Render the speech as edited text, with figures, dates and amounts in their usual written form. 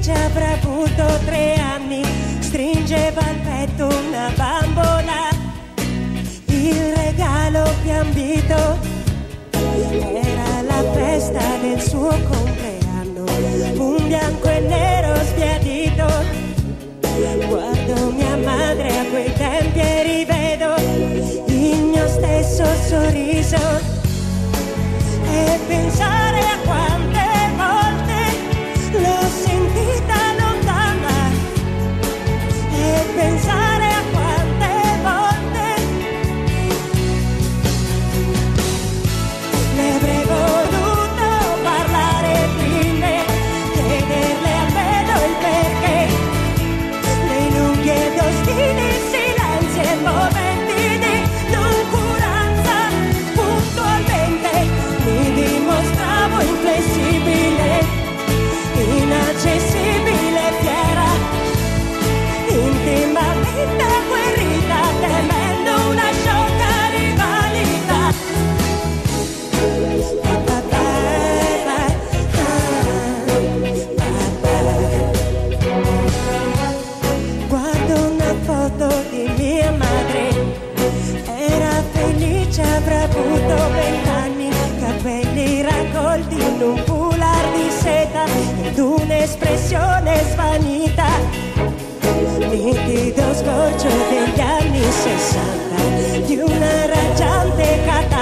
felice, avrà avuto 3 anni, stringeva al petto una bambola, il regalo più ambito era la festa del suo compleanno, un bianco e nero sbiadito. Guardo mia madre a quei tempi e rivedo il mio stesso sorriso, e pensare a quante volte l'ho sentita lontana, e pensare a quante volte le avrei voluto parlare prima, chiederle almeno il perché dei lunghi ed ostili silenzi e momenti di noncuranza. Puntualmente mi dimostravo inflessibile, inaccessibile, fiera, intimamente agguerrita, temendo una sciocca rivalità. Guardo una foto di mia madre, era felice, avrà avuto 20 anni, capelli raccolti in un foulard di seta ed un'espressione svanita, nitido scorcio degli anni 60 di una raggiante catena.